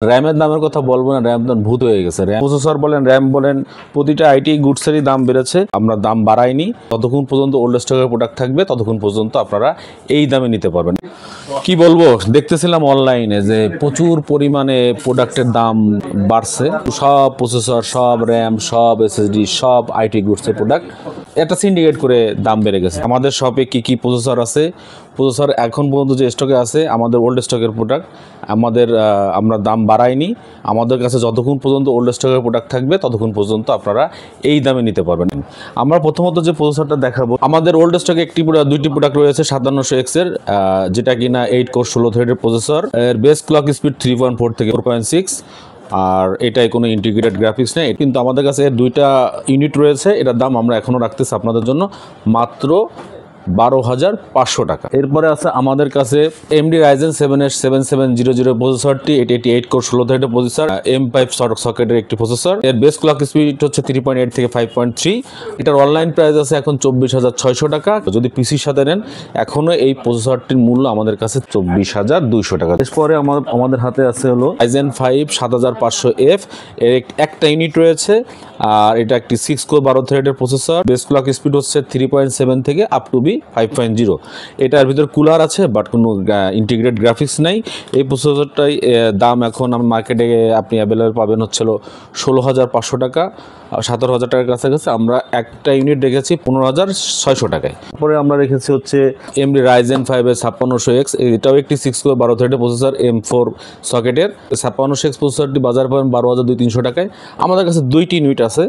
র্যামের দামের কথা বলবো না, র্যাম দাম ভূত হয়ে গেছে। র্যাম প্রসেসর বলেন, র্যাম বলেন, প্রতিটা আইটি গুডসেরই দাম বেড়েছে। আমরা দাম বাড়াইনি। ততক্ষণ পর্যন্ত ওল্ড স্টকের প্রোডাক্ট থাকবে, ততক্ষণ পর্যন্ত আপনারা এই দামে নিতে পারবেন। কি বলবো, দেখতেছিলাম অনলাইনে যে প্রচুর পরিমাণে প্রোডাক্টের দাম বাড়ছে। সব প্রসেসর, সব র্যাম, সব এসএসডি, সব আইটি গুডসের প্রোডাক্ট একটা সিন্ডিকেট করে দাম বেড়ে গেছে। আমাদের শপে কি কি প্রসেসর আছে, প্রসেসর এখন পর্যন্ত যে স্টকে আছে আমাদের ওল্ড স্টকের প্রোডাক্ট, আমরা দাম বাড়াইনি। আমাদের কাছে যতক্ষণ পর্যন্ত ওল্ড স্টকের প্রোডাক্ট থাকবে ততক্ষণ পর্যন্ত আপনারা এই দামে নিতে পারবেন। আমরা প্রথমত যে প্রসেসরটা দেখাবো, আমাদের ওল্ড স্টকে দুইটি প্রোডাক্ট রয়েছে 5700X এর, যেটা কিনা 8 কোর 16 থ্রেডের প্রসেসর। এর বেস ক্লক স্পিড 3.4 থেকে 4.6, আর এটাই কোনো ইন্টিগ্রেটেড গ্রাফিক্স নেই। কিন্তু আমাদের কাছে এর দুইটা ইউনিট রয়েছে। এটার দাম আমরা এখনও রাখতেছি আপনাদের জন্য মাত্র 12,500 টাকা। এরপরে আছে আমাদের কাছে AMD Ryzen 7 7700 প্রসেসরটি। এটি 8 কোর 16 থ্রেডের প্রসেসর, M5 সকেটের একটি প্রসেসর। এর বেস ক্লক স্পিড হচ্ছে 3.8 থেকে 5.3। এটার অনলাইন প্রাইস আছে এখন 24,600 টাকা। যদি পিসির সাথে নেন এখনও এই প্রসেসরটির মূল্য আমাদের কাছে 24,200 টাকা। এরপরে আমাদের হাতে আছে হলো Ryzen 5 7500F। এর একটা ইউনিট রয়েছে, আর এটা একটি 6 কোর 12 থ্রেডের প্রসেসর। বেস ক্লক স্পিড হচ্ছে 3.7 থেকে আপ টু 5.0। এটার ভিতর কুলার আছে, বাট কোনো ইন্টিগ্রেটেড গ্রাফিক্স নাই। এই প্রসেসরটাই দাম এখন মার্কেটে আপনি অ্যাভেলেবল পাবেন হচ্ছিল 16,500 টাকা, 17,000 টাকার কাছাকাছি। আমরা একটা ইউনিট রেখেছি 15,600 টাকায়। তারপরে আমরা রেখেছি হচ্ছে AMD Ryzen 5 5600X। এটাও একটি 6 কোর 12 থ্রেডের প্রসেসর, M4 সকেটের। 5600X প্রসেসরটি বাজারে পাবেন 12,200 টাকায়। আমাদের কাছে দুইটি ইউনিট আছে,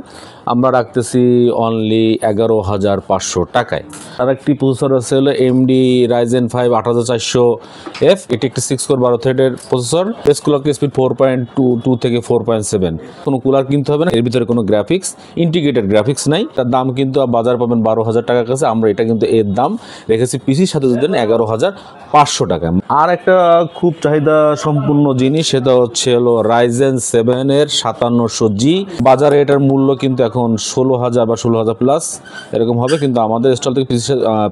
আমরা রাখতেছি অনলি 11,500 টাকায়। আর একটি প্রসেসর আছে হলো AMD Ryzen 5 8400F। এটি একটি 6 কোর 12 থ্রেডের প্রসেসর। বেস ক্লক স্পিড 4.22 থেকে 4.7। কোনো কুলার কিনতে হবে না, এর ভিতরে কোনো গ্রাফিক্স, ইন্টিগ্রেটেড গ্রাফিক্স নাই। তার দাম কিন্তু বাজার পাবেন 12,000 টাকার কাছে। আমরা এটা কিন্তু এর দাম রেখেছি পিসির সাথে যদি 11,500 টাকা। আর একটা খুব চাহিদা সম্পূর্ণ জিনিস, সেটা হচ্ছে হলো Ryzen 7 এর 5700G। বাজারে এটার মূল্য কিন্তু এখন 16,000 বা 16,000 প্লাস এরকম হবে, কিন্তু আমাদের স্টল থেকে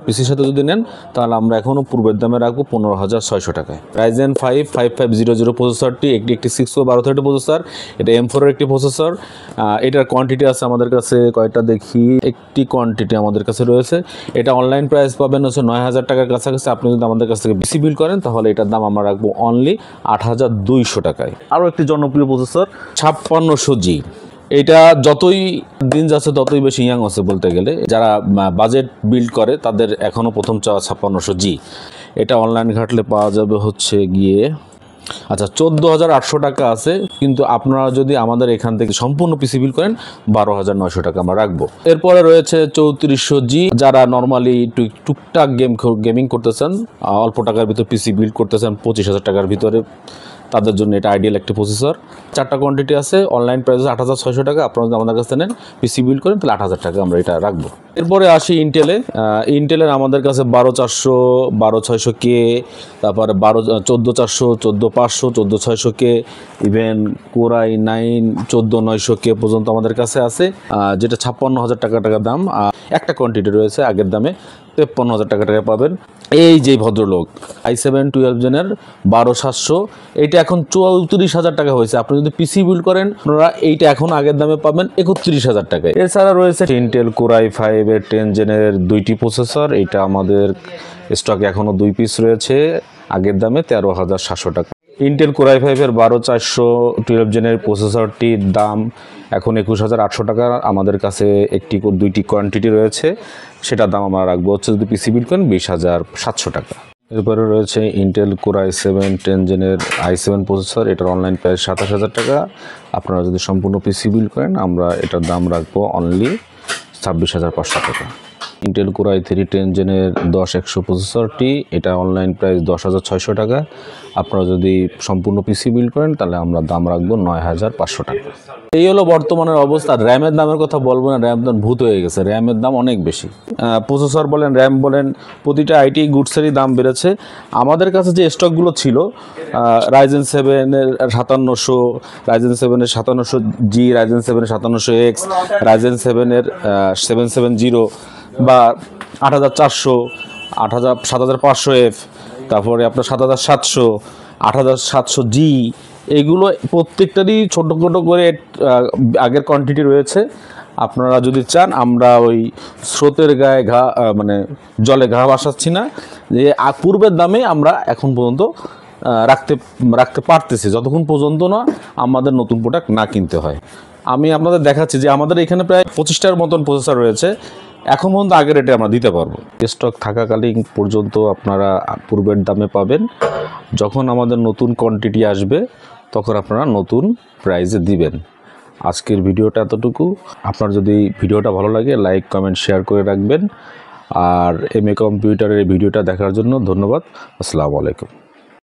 পিসির সাথে যদি নেন তাহলে আমরা এখনও পূর্বের দামে রাখবো 15,600 টাকায়। Ryzen 5 5500 প্রসেসরটি একটি 6 কোর 12 থ্রেডের প্রসেসর। এটা M4 এর একটি প্রসেসর। এটার কোয়ান্টিটি আছে আমাদের কাছে কয়টা দেখি, একটি কোয়ান্টিটি আমাদের কাছে রয়েছে। এটা অনলাইন প্রাইস পাবেন হচ্ছে 9,000 টাকার কাছাকাছি। আপনি যদি আমাদের কাছ থেকে পিসি বিল করেন তাহলে এটার দাম আমরা রাখবো অনলি 8,200 টাকায়। আরও একটি জনপ্রিয় প্রসেসর 5600G। এটা যতই দিন যাচ্ছে ততই বেশি ইয়াং আছে বলতে গেলে। যারা বাজেট বিল্ড করে তাদের এখনও প্রথম চাওয়া 5600G। এটা অনলাইন ঘাটলে পাওয়া যাবে হচ্ছে গিয়ে 14,800 টাকা আছে, কিন্তু আপনারা যদি আমাদের এখান থেকে সম্পূর্ণ পিসি বিল করেন 12,900 টাকা আমরা রাখবো। এরপরে রয়েছে 3400G। যারা নর্মালি টুকটাক গেমিং করতেছেন, অল্প টাকার ভিতর পিসি বিল্ড করতেছেন 25,000 টাকার ভিতরে, তাদের জন্য এটা আইডিয়াল একটি প্রসেসর। 4টা কোয়ান্টিটি আছে, অনলাইন প্রাইস 8,600 টাকা। আপনারা যদি আমাদের কাছে নেন পিসি বিল্ড করেন তাহলে 8,000 টাকা আমরা এটা রাখবো। এরপরে আসি ইন্টেলের আমাদের কাছে 12,400, 12,600K, তারপরে 14,400, 14,500, 14,600K, ইভেন কোরাই 9 14,900K পর্যন্ত আমাদের কাছে আছে, যেটা 56,000 টাকা দাম। একটা কোয়ান্টিটি রয়েছে আগের দামে 53,000 টাকা পাবেন। এই যে ভদ্রলোক i7 12 জেনের 12,700, এইটা এখন 34,000 টাকা হয়েছে। আপনি যদি পিসি বিল্ড করেন আপনারা এইটা এখন আগের দামে পাবেন 31,000 টাকায়। এছাড়া রয়েছে ইন্টেল কোরাই 5 এর 10 জেনের দুইটি প্রসেসর। এইটা আমাদের স্টকে এখনও 2 পিস রয়েছে, আগের দামে 13,700 টাকা। ইন্টেল কোরাই 5 এর 12,412 জেনের প্রসেসরটির দাম এখন 21,800 টাকা। আমাদের কাছে দুইটি কোয়ান্টিটি রয়েছে, সেটার দাম আমরা রাখবো হচ্ছে যদি পিসি বিল করেন 20,700 টাকা। এরপরে রয়েছে ইন্টেল কোরাই 7 10 জেনের i7 প্রসেসর। এটার অনলাইন প্রাইস 27,000 টাকা। আপনারা যদি সম্পূর্ণ পিসি বিল করেন আমরা এটার দাম রাখবো অনলি 26,500 টাকা। ইন্টেল কোরাই 3 10 জেনের 10,100 প্রসেসরটি, এটা অনলাইন প্রাইস 10,600 টাকা। আপনারা যদি সম্পূর্ণ পিসি বিল করেন তাহলে আমরা দাম রাখবো 9,500 টাকা। এই হলো বর্তমানের অবস্থা। র্যামের দামের কথা বলবো না, র্যাম দাম ভূত হয়ে গেছে। র্যামের দাম অনেক বেশি। প্রসেসর বলেন, র্যাম বলেন, প্রতিটা আইটি গুডসেরই দাম বেড়েছে। আমাদের কাছে যে স্টকগুলো ছিল Ryzen 7 এর 5700, Ryzen 7 এর 5700G, Ryzen 7 এর 5700X, Ryzen 7 এর 770 বা 8,400, 7500F, তারপরে আপনার 7,700, 8,700G, এগুলো প্রত্যেকটারই ছোটো ছোটো করে আগের কোয়ান্টিটি রয়েছে। আপনারা যদি চান, আমরা ওই স্রোতের গায়ে মানে জলে ঘা ভাসাচ্ছি না, যে পূর্বের দামে আমরা এখন পর্যন্ত রাখতে পারতেছি, যতক্ষণ পর্যন্ত না আমাদের নতুন প্রোডাক্ট না কিনতে হয়। আমি আপনাদের দেখাচ্ছি যে আমাদের এখানে প্রায় 25টার মতন প্রসেসর রয়েছে, এখন পর্যন্ত আগের রেটে আমরা দিতে পারবো। স্টক থাকাকালীন পর্যন্ত আপনারা পূর্বের দামে পাবেন। যখন আমাদের নতুন কোয়ান্টিটি আসবে তখন আপনারা নতুন প্রাইসে দিবেন। আজকের ভিডিওটা এতটুকু। আপনার যদি ভিডিওটা ভালো লাগে, লাইক কমেন্ট শেয়ার করে রাখবেন। আর MA কম্পিউটারের এই ভিডিওটা দেখার জন্য ধন্যবাদ। আসসালামু আলাইকুম।